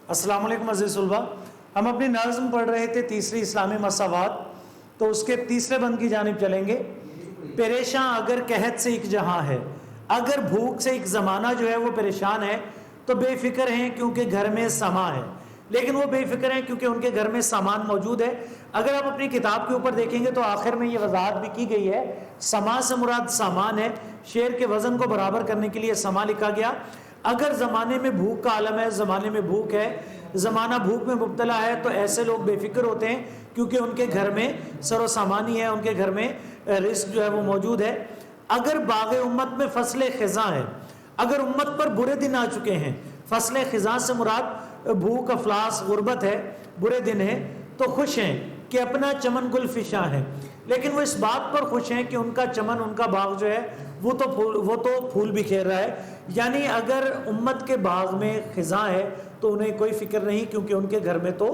السلام علیکم عزیز طلباء، ہم اپنی نظم پڑھ رہے تھے تیسری اسلامی مساوات، تو اس کے تیسرے بند کی جانب چلیں گے۔ پریشاں اگر قحط سے ایک جہاں ہے، اگر بھوک سے ایک زمانہ جو ہے وہ پریشان ہے تو بے فکر ہیں کیونکہ گھر میں سما ہے، لیکن وہ بے فکر ہیں کیونکہ ان کے گھر میں سامان موجود ہے۔ اگر آپ اپنی کتاب کے اوپر دیکھیں گے تو آخر میں یہ وضاحت بھی کی گئی ہے، سما سے مراد سامان ہے، شعر کے وزن کو برابر کرنے کے لیے سما لکھا گیا۔ اگر زمانے میں بھوک کا عالم ہے، زمانے میں بھوک ہے، زمانہ بھوک میں مبتلا ہے، تو ایسے لوگ بے فکر ہوتے ہیں کیونکہ ان کے گھر میں سر و سامانی ہے، ان کے گھر میں رزق جو ہے وہ موجود ہے۔ اگر باغ امت میں فصل خزاں ہے، اگر امت پر برے دن آ چکے ہیں، فصل خزاں سے مراد بھوک افلاس غربت ہے، برے دن ہے، تو خوش ہیں کہ اپنا چمن گل فشاں ہے، لیکن وہ اس بات پر خوش ہیں کہ ان کا چمن، ان کا باغ جو ہے وہ تو پھول بکھیر رہا ہے۔ یعنی اگر امت کے باغ میں خزاں ہے تو انہیں کوئی فکر نہیں کیونکہ ان کے گھر میں تو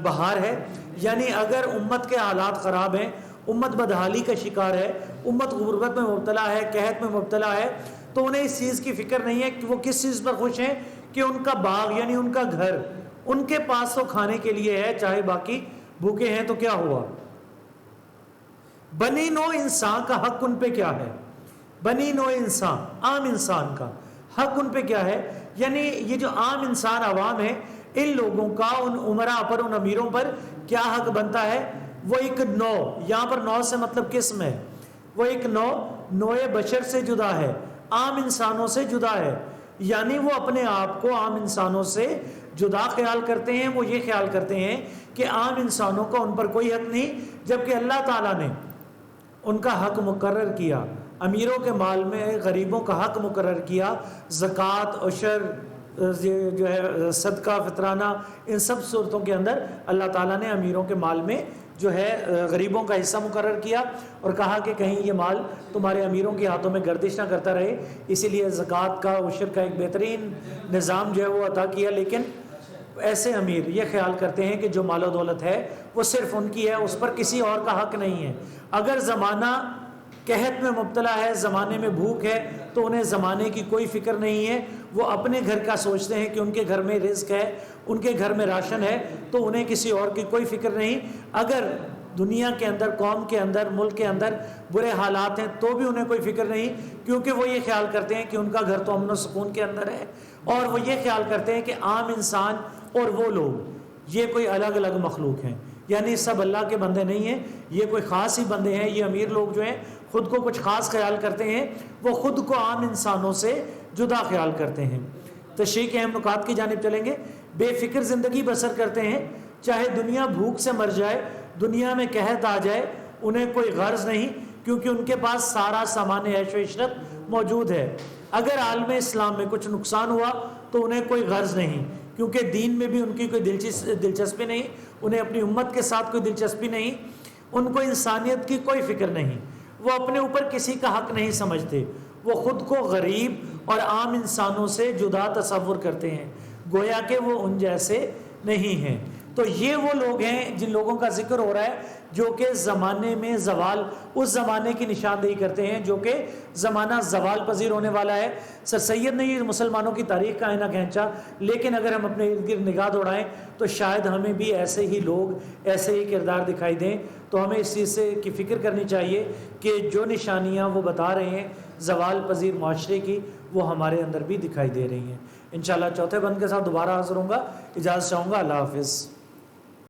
بہار ہے۔ یعنی اگر امت کے حالات خراب ہیں، امت بدحالی کا شکار ہے، امت غربت میں مبتلا ہے، قحط میں مبتلا ہے، تو انہیں اس چیز کی فکر نہیں ہے کہ وہ کس چیز پر خوش ہیں کہ ان کا باغ یعنی ان کا گھر ان کے پاس تو کھانے کے لیے ہے، چاہے باقی بھوکے ہیں تو کیا ہوا۔ بنی نوع انسان کا حق ان پہ کیا ہے، بنی نوع انسان، عام انسان کا حق ان پہ کیا ہے، یعنی یہ جو عام انسان عوام ہے، ان لوگوں کا ان امراء پر، ان امیروں پر کیا حق بنتا ہے۔ وہ ایک نوع، یہاں پر نوع سے مطلب قسم ہے، وہ ایک نوع بشر سے جدا ہے، عام انسانوں سے جدا ہے، یعنی وہ اپنے آپ کو عام انسانوں سے جدا خیال کرتے ہیں۔ وہ یہ خیال کرتے ہیں کہ عام انسانوں کا ان پر کوئی حق نہیں، جبکہ اللہ تعالیٰ نے ان کا حق مقرر کیا، امیروں کے مال میں غریبوں کا حق مقرر کیا، زکوٰۃ، عشر جو ہے صدقہ فطرانہ، ان سب صورتوں کے اندر اللہ تعالیٰ نے امیروں کے مال میں جو ہے غریبوں کا حصہ مقرر کیا اور کہا کہ کہیں یہ مال تمہارے امیروں کے ہاتھوں میں گردش نہ کرتا رہے، اسی لیے زکوٰۃ کا، عشر کا ایک بہترین نظام جو ہے وہ عطا کیا۔ لیکن ایسے امیر یہ خیال کرتے ہیں کہ جو مال و دولت ہے وہ صرف ان کی ہے، اس پر کسی اور کا حق نہیں ہے۔ اگر زمانہ قحط میں مبتلا ہے، زمانے میں بھوک ہے، تو انہیں زمانے کی کوئی فکر نہیں ہے، وہ اپنے گھر کا سوچتے ہیں کہ ان کے گھر میں رزق ہے، ان کے گھر میں راشن ہے، تو انہیں کسی اور کی کوئی فکر نہیں۔ اگر دنیا کے اندر، قوم کے اندر، ملک کے اندر برے حالات ہیں تو بھی انہیں کوئی فکر نہیں، کیونکہ وہ یہ خیال کرتے ہیں کہ ان کا گھر تو امن و سکون کے اندر ہے، اور وہ یہ خیال کرتے ہیں کہ عام انسان اور وہ لوگ یہ کوئی الگ الگ مخلوق ہیں، یعنی سب اللہ کے بندے نہیں ہیں، یہ کوئی خاص ہی بندے ہیں۔ یہ امیر لوگ جو ہیں خود کو کچھ خاص خیال کرتے ہیں، وہ خود کو عام انسانوں سے جدا خیال کرتے ہیں۔ تشریح کے اہم نکات کی جانب چلیں گے۔ بے فکر زندگی بسر کرتے ہیں، چاہے دنیا بھوک سے مر جائے، دنیا میں قحط آ جائے، انہیں کوئی غرض نہیں کیونکہ ان کے پاس سارا سامان عیش و عشرت موجود ہے۔ اگر عالم اسلام میں کچھ نقصان ہوا تو انہیں کوئی غرض نہیں کیونکہ دین میں بھی ان کی کوئی دلچسپی نہیں، انہیں اپنی امت کے ساتھ کوئی دلچسپی نہیں، ان کو انسانیت کی کوئی فکر نہیں، وہ اپنے اوپر کسی کا حق نہیں سمجھتے، وہ خود کو غریب اور عام انسانوں سے جدا تصور کرتے ہیں، گویا کہ وہ ان جیسے نہیں ہیں۔ تو یہ وہ لوگ ہیں جن لوگوں کا ذکر ہو رہا ہے جو کہ زمانے میں زوال، اس زمانے کی نشاندہی کرتے ہیں جو کہ زمانہ زوال پذیر ہونے والا ہے۔ سر سید نے یہ مسلمانوں کی تاریخ کا آئینہ کھینچا، لیکن اگر ہم اپنے ارد گرد نگاہ دوڑائیں تو شاید ہمیں بھی ایسے ہی لوگ، ایسے ہی کردار دکھائی دیں، تو ہمیں اس چیز سے کی فکر کرنی چاہیے کہ جو نشانیاں وہ بتا رہے ہیں زوال پذیر معاشرے کی، وہ ہمارے اندر بھی دکھائی دے رہی ہیں۔ انشاءاللہ چوتھے بند کے ساتھ دوبارہ حاضر ہوں گا، اجازت چاہوں گا، اللہ حافظ۔